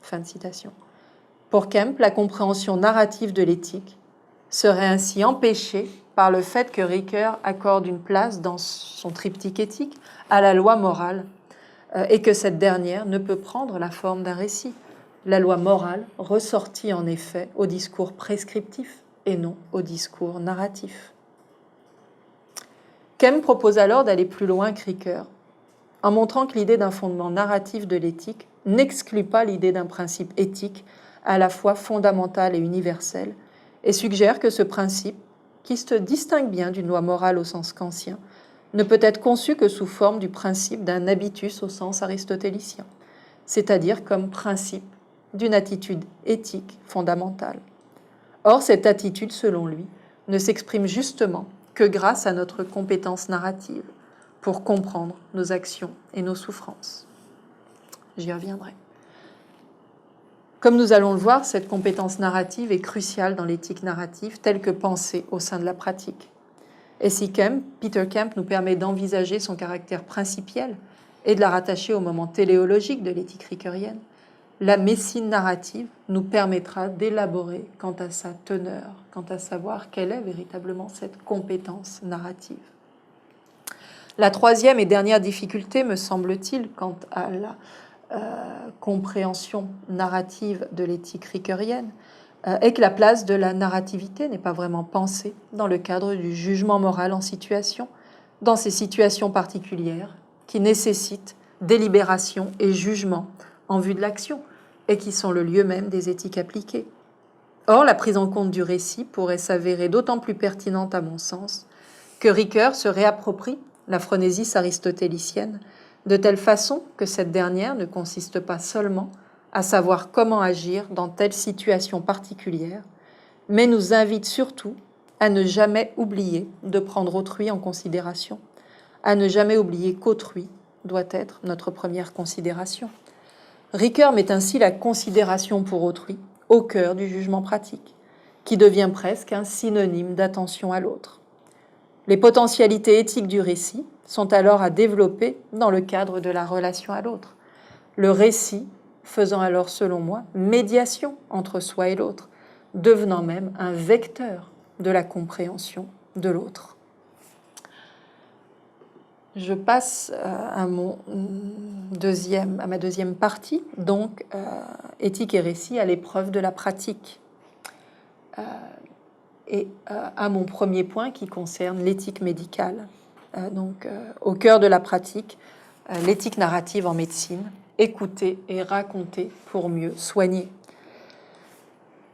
Fin de citation. Pour Kemp, la compréhension narrative de l'éthique serait ainsi empêchée par le fait que Ricoeur accorde une place dans son triptyque éthique à la loi morale et que cette dernière ne peut prendre la forme d'un récit. La loi morale ressortit en effet au discours prescriptif et non au discours narratif. Kemp propose alors d'aller plus loin que Ricoeur, en montrant que l'idée d'un fondement narratif de l'éthique n'exclut pas l'idée d'un principe éthique à la fois fondamental et universel, et suggère que ce principe, qui se distingue bien d'une loi morale au sens kantien, ne peut être conçu que sous forme du principe d'un habitus au sens aristotélicien, c'est-à-dire comme principe d'une attitude éthique fondamentale. Or, cette attitude, selon lui, ne s'exprime justement que grâce à notre compétence narrative pour comprendre nos actions et nos souffrances. J'y reviendrai. Comme nous allons le voir, cette compétence narrative est cruciale dans l'éthique narrative telle que pensée au sein de la pratique. Et si Peter Kemp nous permet d'envisager son caractère principiel et de la rattacher au moment téléologique de l'éthique ricoeurienne, la médecine narrative nous permettra d'élaborer quant à sa teneur, quant à savoir quelle est véritablement cette compétence narrative. La troisième et dernière difficulté, me semble-t-il, quant à la compréhension narrative de l'éthique ricoeurienne, est que la place de la narrativité n'est pas vraiment pensée dans le cadre du jugement moral en situation, dans ces situations particulières qui nécessitent délibération et jugement en vue de l'action et qui sont le lieu même des éthiques appliquées. Or, la prise en compte du récit pourrait s'avérer d'autant plus pertinente à mon sens que Ricoeur se réapproprie la phronésis aristotélicienne de telle façon que cette dernière ne consiste pas seulement à savoir comment agir dans telle situation particulière, mais nous invite surtout à ne jamais oublier de prendre autrui en considération, à ne jamais oublier qu'autrui doit être notre première considération. Ricoeur met ainsi la considération pour autrui au cœur du jugement pratique, qui devient presque un synonyme d'attention à l'autre. Les potentialités éthiques du récit sont alors à développer dans le cadre de la relation à l'autre. Le récit faisant alors, selon moi, médiation entre soi et l'autre, devenant même un vecteur de la compréhension de l'autre. Je passe à ma deuxième partie, donc éthique et récit à l'épreuve de la pratique. Et à mon premier point qui concerne l'éthique médicale. Au cœur de la pratique, l'éthique narrative en médecine, écouter et raconter pour mieux soigner.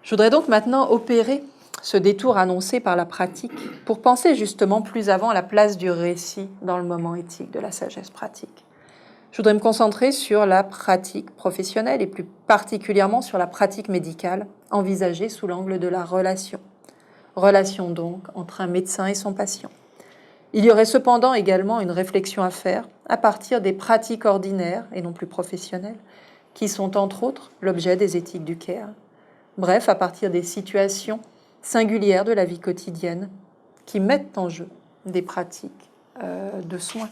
Je voudrais donc maintenant opérer ce détour annoncé par la pratique pour penser justement plus avant la place du récit dans le moment éthique de la sagesse pratique. Je voudrais me concentrer sur la pratique professionnelle et plus particulièrement sur la pratique médicale envisagée sous l'angle de la relation. Relation donc entre un médecin et son patient. Il y aurait cependant également une réflexion à faire à partir des pratiques ordinaires et non plus professionnelles qui sont entre autres l'objet des éthiques du care. Bref, à partir des situations singulières de la vie quotidienne qui mettent en jeu des pratiques de soins.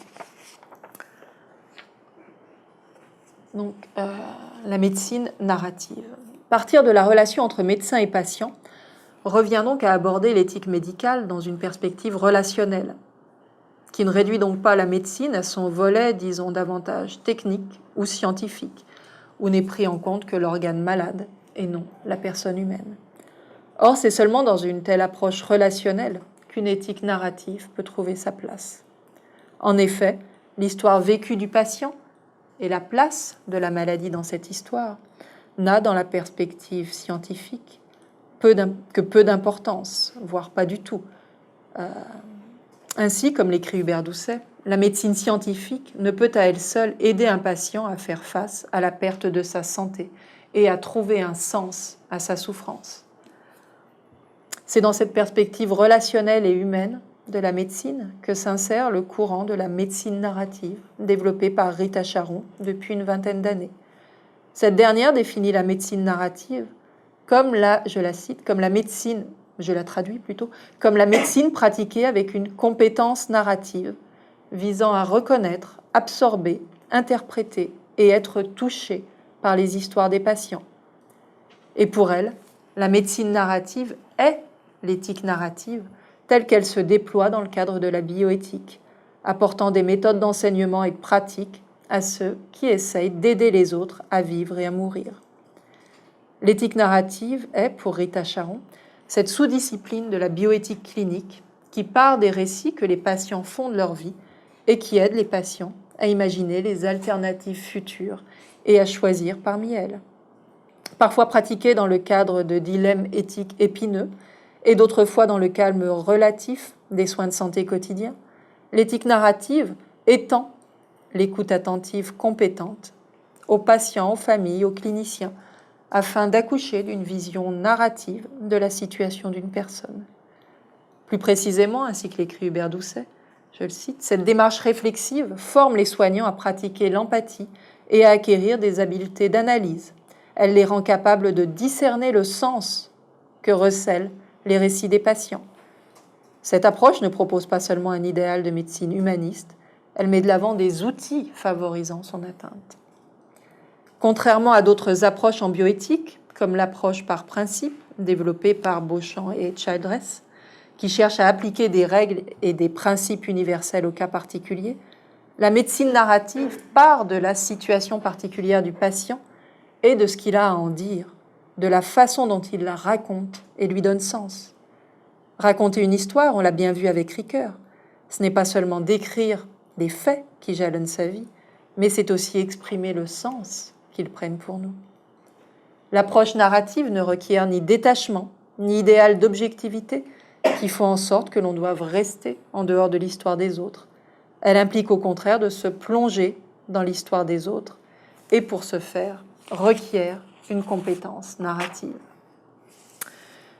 Donc, la médecine narrative. Partir de la relation entre médecin et patient revient donc à aborder l'éthique médicale dans une perspective relationnelle, qui ne réduit donc pas la médecine à son volet, disons, davantage technique ou scientifique, où n'est pris en compte que l'organe malade et non la personne humaine. Or, c'est seulement dans une telle approche relationnelle qu'une éthique narrative peut trouver sa place. En effet, l'histoire vécue du patient et la place de la maladie dans cette histoire n'a, dans la perspective scientifique, que peu d'importance, voire pas du tout. Ainsi, comme l'écrit Hubert Doucet, la médecine scientifique ne peut à elle seule aider un patient à faire face à la perte de sa santé et à trouver un sens à sa souffrance. C'est dans cette perspective relationnelle et humaine de la médecine que s'insère le courant de la médecine narrative développé par Rita Charon depuis une vingtaine d'années. Cette dernière définit la médecine narrative comme je la cite, comme la médecine, je la traduis plutôt, comme la médecine pratiquée avec une compétence narrative visant à reconnaître, absorber, interpréter et être touché par les histoires des patients. Et pour elle, la médecine narrative est l'éthique narrative telle qu'elle se déploie dans le cadre de la bioéthique, apportant des méthodes d'enseignement et de pratique à ceux qui essayent d'aider les autres à vivre et à mourir. L'éthique narrative est, pour Rita Charon, cette sous-discipline de la bioéthique clinique qui part des récits que les patients font de leur vie et qui aide les patients à imaginer les alternatives futures et à choisir parmi elles. Parfois pratiquée dans le cadre de dilemmes éthiques épineux et d'autres fois dans le calme relatif des soins de santé quotidiens, l'éthique narrative étend l'écoute attentive compétente aux patients, aux familles, aux cliniciens, afin d'accoucher d'une vision narrative de la situation d'une personne. Plus précisément, ainsi que l'écrit Hubert Doucet, je le cite, cette démarche réflexive forme les soignants à pratiquer l'empathie et à acquérir des habiletés d'analyse. Elle les rend capables de discerner le sens que recèlent les récits des patients. Cette approche ne propose pas seulement un idéal de médecine humaniste, elle met de l'avant des outils favorisant son atteinte. Contrairement à d'autres approches en bioéthique, comme l'approche par principe, développée par Beauchamp et Childress, qui cherche à appliquer des règles et des principes universels au cas particulier, la médecine narrative part de la situation particulière du patient et de ce qu'il a à en dire, de la façon dont il la raconte et lui donne sens. Raconter une histoire, on l'a bien vu avec Ricoeur, ce n'est pas seulement décrire des faits qui jalonnent sa vie, mais c'est aussi exprimer le sens qu'ils prennent pour nous. L'approche narrative ne requiert ni détachement, ni idéal d'objectivité, qui font en sorte que l'on doive rester en dehors de l'histoire des autres. Elle implique au contraire de se plonger dans l'histoire des autres et pour ce faire requiert une compétence narrative.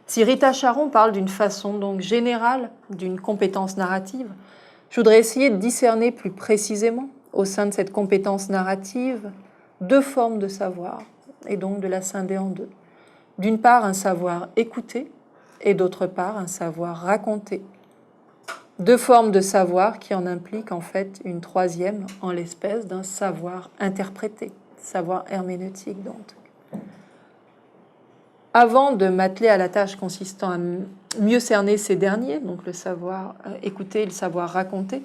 Si Rita Charon parle d'une façon donc générale d'une compétence narrative, je voudrais essayer de discerner plus précisément au sein de cette compétence narrative deux formes de savoir et donc de la scinder en deux. D'une part, un savoir écouter et d'autre part, un savoir raconter. Deux formes de savoir qui en impliquent en fait une troisième en l'espèce d'un savoir interprété, savoir herméneutique donc. Avant de m'atteler à la tâche consistant à mieux cerner ces derniers, donc le savoir écouter et le savoir raconter,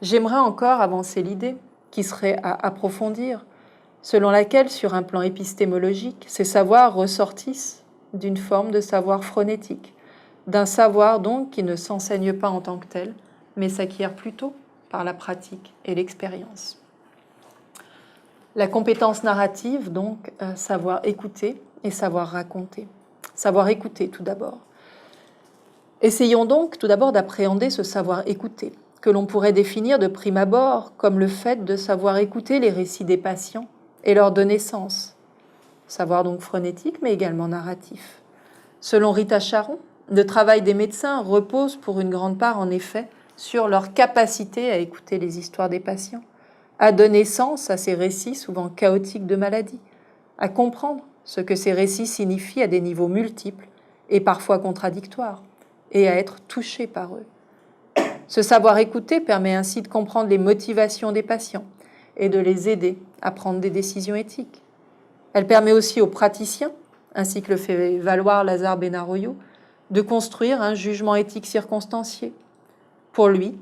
j'aimerais encore avancer l'idée qui serait à approfondir, selon laquelle, sur un plan épistémologique, ces savoirs ressortissent d'une forme de savoir phronétique, d'un savoir donc qui ne s'enseigne pas en tant que tel, mais s'acquiert plutôt par la pratique et l'expérience. La compétence narrative, donc, savoir écouter et savoir raconter. Savoir écouter tout d'abord. Essayons donc tout d'abord d'appréhender ce savoir écouter, que l'on pourrait définir de prime abord comme le fait de savoir écouter les récits des patients et leur donner sens. Savoir donc phronétique, mais également narratif. Selon Rita Charon, le travail des médecins repose pour une grande part, en effet, sur leur capacité à écouter les histoires des patients, à donner sens à ces récits souvent chaotiques de maladie, à comprendre ce que ces récits signifient à des niveaux multiples et parfois contradictoires, et à être touché par eux. Ce savoir écouter permet ainsi de comprendre les motivations des patients et de les aider à prendre des décisions éthiques. Elle permet aussi aux praticiens, ainsi que le fait valoir Lazare Benaroyo, de construire un jugement éthique circonstancié. Pour lui,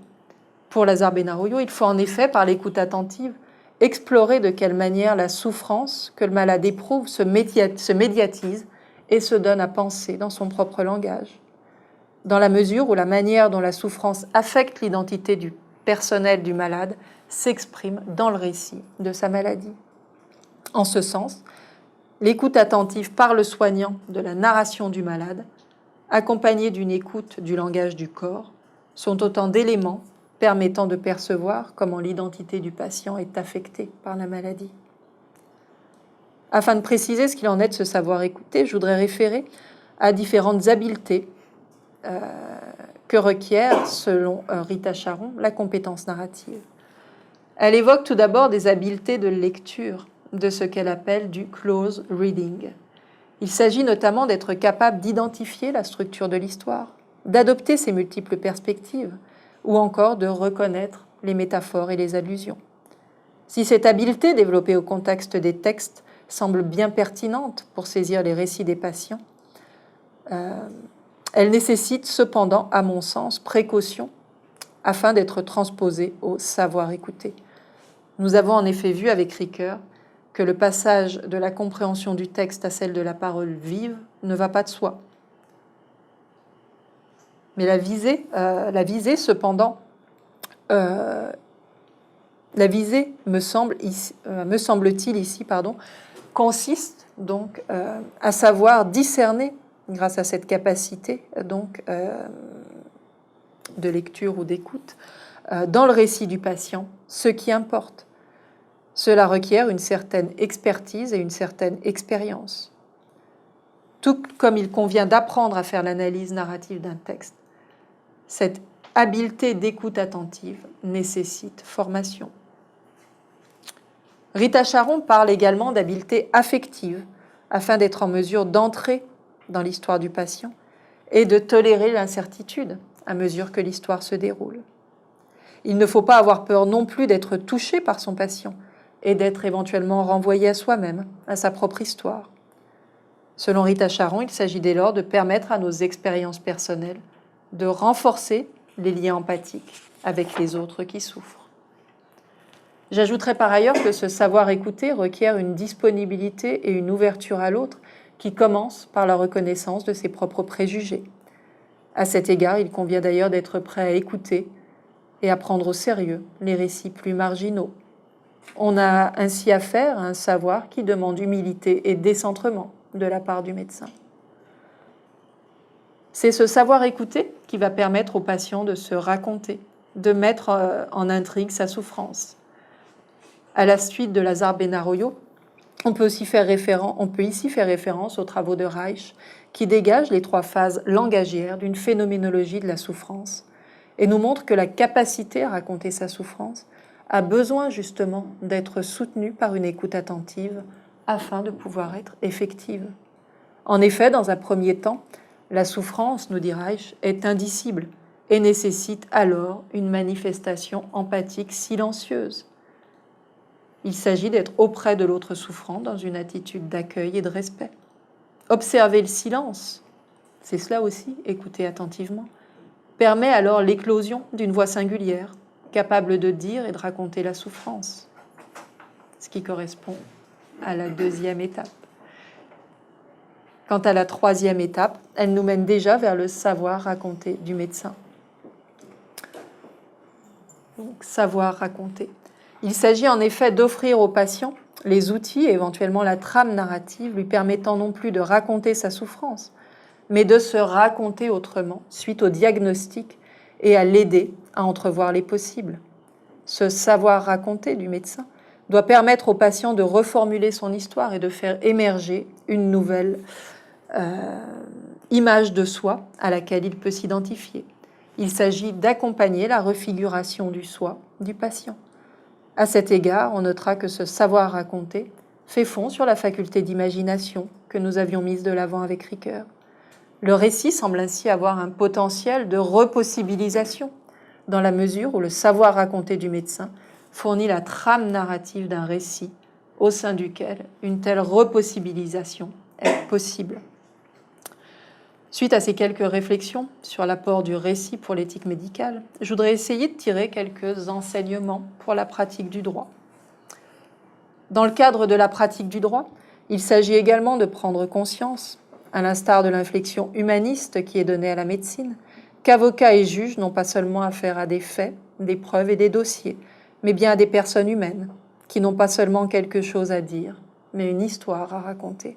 pour Lazare Benaroyo, il faut en effet, par l'écoute attentive, explorer de quelle manière la souffrance que le malade éprouve se médiatise et se donne à penser dans son propre langage. Dans la mesure où la manière dont la souffrance affecte l'identité du personnel du malade s'exprime dans le récit de sa maladie. En ce sens, l'écoute attentive par le soignant de la narration du malade, accompagnée d'une écoute du langage du corps, sont autant d'éléments permettant de percevoir comment l'identité du patient est affectée par la maladie. Afin de préciser ce qu'il en est de ce savoir écouter, je voudrais référer à différentes habiletés que requiert, selon Rita Charon, la compétence narrative. Elle évoque tout d'abord des habiletés de lecture, de ce qu'elle appelle du close reading. Il s'agit notamment d'être capable d'identifier la structure de l'histoire, d'adopter ses multiples perspectives, ou encore de reconnaître les métaphores et les allusions. Si cette habileté développée au contexte des textes semble bien pertinente pour saisir les récits des patients, elle nécessite cependant, à mon sens, précaution afin d'être transposée au savoir écouter. Nous avons en effet vu avec Ricoeur que le passage de la compréhension du texte à celle de la parole vive ne va pas de soi. Mais la visée cependant, la visée, me semble-t-il ici, consiste donc à savoir discerner, grâce à cette capacité donc de lecture ou d'écoute, dans le récit du patient, ce qui importe. Cela requiert une certaine expertise et une certaine expérience. Tout comme il convient d'apprendre à faire l'analyse narrative d'un texte, cette habileté d'écoute attentive nécessite formation. Rita Charon parle également d'habileté affective afin d'être en mesure d'entrer dans l'histoire du patient et de tolérer l'incertitude à mesure que l'histoire se déroule. Il ne faut pas avoir peur non plus d'être touché par son patient et d'être éventuellement renvoyé à soi-même, à sa propre histoire. Selon Rita Charon, il s'agit dès lors de permettre à nos expériences personnelles de renforcer les liens empathiques avec les autres qui souffrent. J'ajouterai par ailleurs que ce savoir écouter requiert une disponibilité et une ouverture à l'autre qui commence par la reconnaissance de ses propres préjugés. À cet égard, il convient d'ailleurs d'être prêt à écouter et à prendre au sérieux les récits plus marginaux. On a ainsi affaire à un savoir qui demande humilité et décentrement de la part du médecin. C'est ce savoir écouter qui va permettre au patient de se raconter, de mettre en intrigue sa souffrance. À la suite de Lazare Benaroyo, on peut ici faire référence aux travaux de Reich qui dégagent les 3 phases langagières d'une phénoménologie de la souffrance et nous montrent que la capacité à raconter sa souffrance a besoin justement d'être soutenue par une écoute attentive afin de pouvoir être effective. En effet, dans un premier temps, la souffrance, nous dit Reich, est indicible et nécessite alors une manifestation empathique silencieuse. Il s'agit d'être auprès de l'autre souffrant dans une attitude d'accueil et de respect. Observer le silence, c'est cela aussi, écouter attentivement, permet alors l'éclosion d'une voix singulière, capable de dire et de raconter la souffrance, ce qui correspond à la 2e étape. Quant à la 3e étape, elle nous mène déjà vers le savoir raconter du médecin. Donc, savoir raconter. Il s'agit en effet d'offrir au patient les outils et éventuellement la trame narrative lui permettant non plus de raconter sa souffrance, mais de se raconter autrement suite au diagnostic et à l'aider à entrevoir les possibles. Ce savoir raconter du médecin doit permettre au patient de reformuler son histoire et de faire émerger une nouvelle image de soi à laquelle il peut s'identifier. Il s'agit d'accompagner la refiguration du soi du patient. À cet égard, on notera que ce savoir raconter fait fond sur la faculté d'imagination que nous avions mise de l'avant avec Ricoeur. Le récit semble ainsi avoir un potentiel de repossibilisation, dans la mesure où le savoir raconter du médecin fournit la trame narrative d'un récit au sein duquel une telle repossibilisation est possible. Suite à ces quelques réflexions sur l'apport du récit pour l'éthique médicale, je voudrais essayer de tirer quelques enseignements pour la pratique du droit. Dans le cadre de la pratique du droit, il s'agit également de prendre conscience, à l'instar de l'inflexion humaniste qui est donnée à la médecine, qu'avocats et juges n'ont pas seulement affaire à des faits, des preuves et des dossiers, mais bien à des personnes humaines, qui n'ont pas seulement quelque chose à dire, mais une histoire à raconter.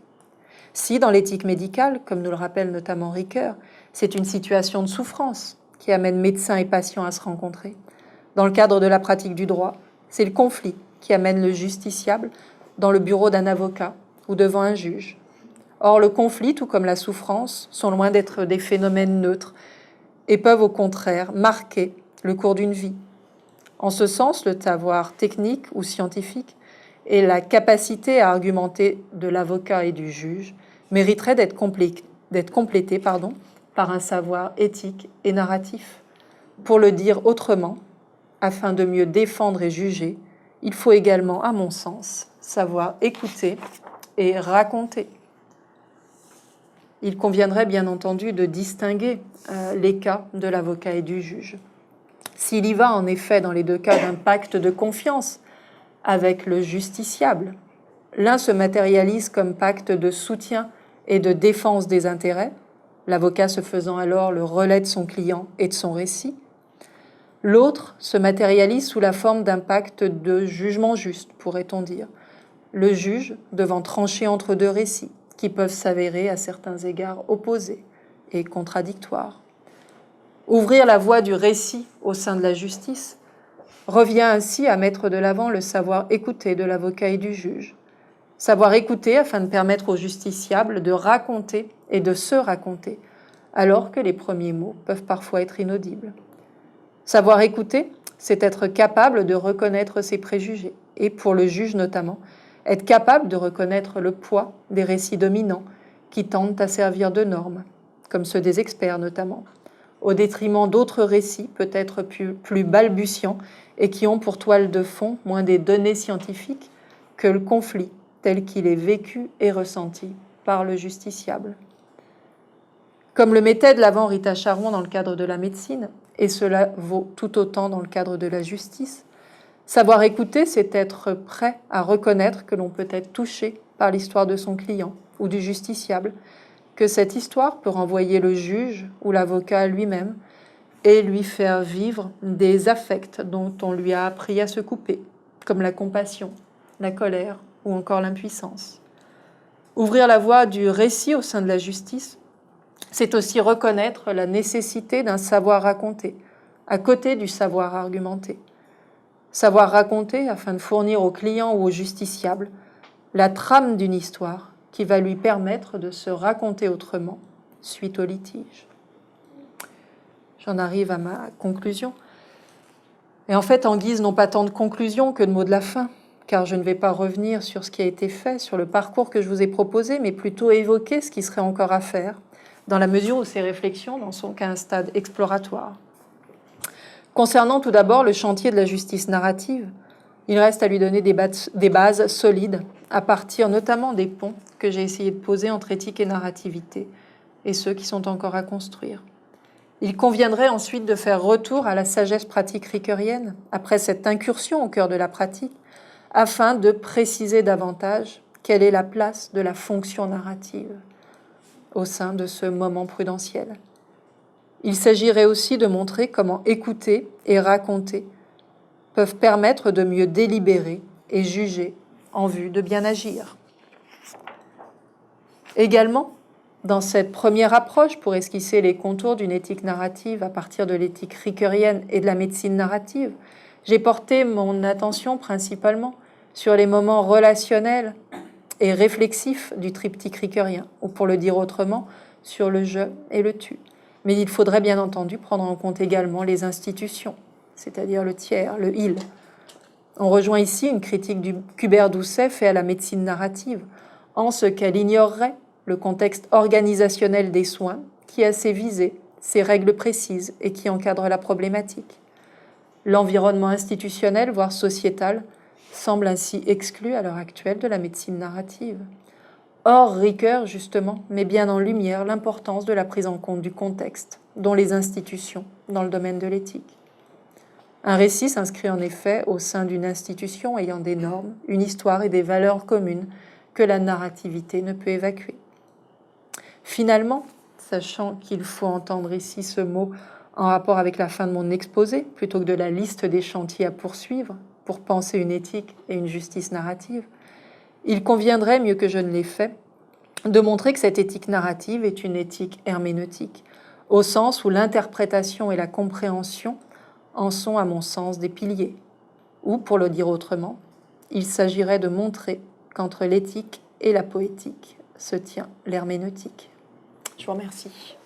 Si, dans l'éthique médicale, comme nous le rappelle notamment Ricoeur, c'est une situation de souffrance qui amène médecins et patients à se rencontrer, dans le cadre de la pratique du droit, c'est le conflit qui amène le justiciable dans le bureau d'un avocat ou devant un juge. Or, le conflit, tout comme la souffrance, sont loin d'être des phénomènes neutres et peuvent au contraire marquer le cours d'une vie. En ce sens, le savoir technique ou scientifique et la capacité à argumenter de l'avocat et du juge mériterait d'être complété par un savoir éthique et narratif. Pour le dire autrement, afin de mieux défendre et juger, il faut également, à mon sens, savoir écouter et raconter. Il conviendrait bien entendu de distinguer les cas de l'avocat et du juge. S'il y va en effet dans les deux cas d'un pacte de confiance avec le justiciable, l'un se matérialise comme pacte de soutien et de défense des intérêts, l'avocat se faisant alors le relais de son client et de son récit. L'autre se matérialise sous la forme d'un pacte de jugement juste, pourrait-on dire, le juge devant trancher entre deux récits qui peuvent s'avérer à certains égards opposés et contradictoires. Ouvrir la voie du récit au sein de la justice revient ainsi à mettre de l'avant le savoir écouter de l'avocat et du juge. Savoir écouter afin de permettre au justiciable de raconter et de se raconter, alors que les premiers mots peuvent parfois être inaudibles. Savoir écouter, c'est être capable de reconnaître ses préjugés, et pour le juge notamment, être capable de reconnaître le poids des récits dominants qui tendent à servir de normes, comme ceux des experts notamment, au détriment d'autres récits peut-être plus balbutiants et qui ont pour toile de fond moins des données scientifiques que le conflit tel qu'il est vécu et ressenti par le justiciable. Comme le mettait de l'avant Rita Charon dans le cadre de la médecine, et cela vaut tout autant dans le cadre de la justice, savoir écouter, c'est être prêt à reconnaître que l'on peut être touché par l'histoire de son client ou du justiciable, que cette histoire peut renvoyer le juge ou l'avocat lui-même et lui faire vivre des affects dont on lui a appris à se couper, comme la compassion, la colère ou encore l'impuissance. Ouvrir la voie du récit au sein de la justice, c'est aussi reconnaître la nécessité d'un savoir raconter, à côté du savoir argumenter. Savoir raconter afin de fournir au client ou au justiciable la trame d'une histoire qui va lui permettre de se raconter autrement suite au litige. J'en arrive à ma conclusion. Et en fait, en guise non pas tant de conclusion que de mots de la fin, car je ne vais pas revenir sur ce qui a été fait, sur le parcours que je vous ai proposé, mais plutôt évoquer ce qui serait encore à faire, dans la mesure où ces réflexions n'en sont qu'à un stade exploratoire. Concernant tout d'abord le chantier de la justice narrative, il reste à lui donner des bases solides, à partir notamment des ponts que j'ai essayé de poser entre éthique et narrativité, et ceux qui sont encore à construire. Il conviendrait ensuite de faire retour à la sagesse pratique ricoeurienne, après cette incursion au cœur de la pratique, afin de préciser davantage quelle est la place de la fonction narrative au sein de ce moment prudentiel. Il s'agirait aussi de montrer comment écouter et raconter peuvent permettre de mieux délibérer et juger en vue de bien agir. Également, dans cette première approche pour esquisser les contours d'une éthique narrative à partir de l'éthique ricoeurienne et de la médecine narrative, j'ai porté mon attention principalement sur les moments relationnels et réflexifs du triptyque ricoeurien, ou pour le dire autrement, sur le « je » et le « tu ». Mais il faudrait bien entendu prendre en compte également les institutions, c'est-à-dire le tiers, le « il ». On rejoint ici une critique du qu'Hubert-Doucet fait à la médecine narrative, en ce qu'elle ignorerait le contexte organisationnel des soins qui a ses visées, ses règles précises et qui encadre la problématique. L'environnement institutionnel, voire sociétal, semble ainsi exclu à l'heure actuelle de la médecine narrative. Or, Ricoeur, justement, met bien en lumière l'importance de la prise en compte du contexte, dont les institutions, dans le domaine de l'éthique. Un récit s'inscrit en effet au sein d'une institution ayant des normes, une histoire et des valeurs communes que la narrativité ne peut évacuer. Finalement, sachant qu'il faut entendre ici ce mot en rapport avec la fin de mon exposé, plutôt que de la liste des chantiers à poursuivre pour penser une éthique et une justice narrative, il conviendrait, mieux que je ne l'ai fait, de montrer que cette éthique narrative est une éthique herméneutique, au sens où l'interprétation et la compréhension en sont, à mon sens, des piliers. Ou, pour le dire autrement, il s'agirait de montrer qu'entre l'éthique et la poétique se tient l'herméneutique. Je vous remercie.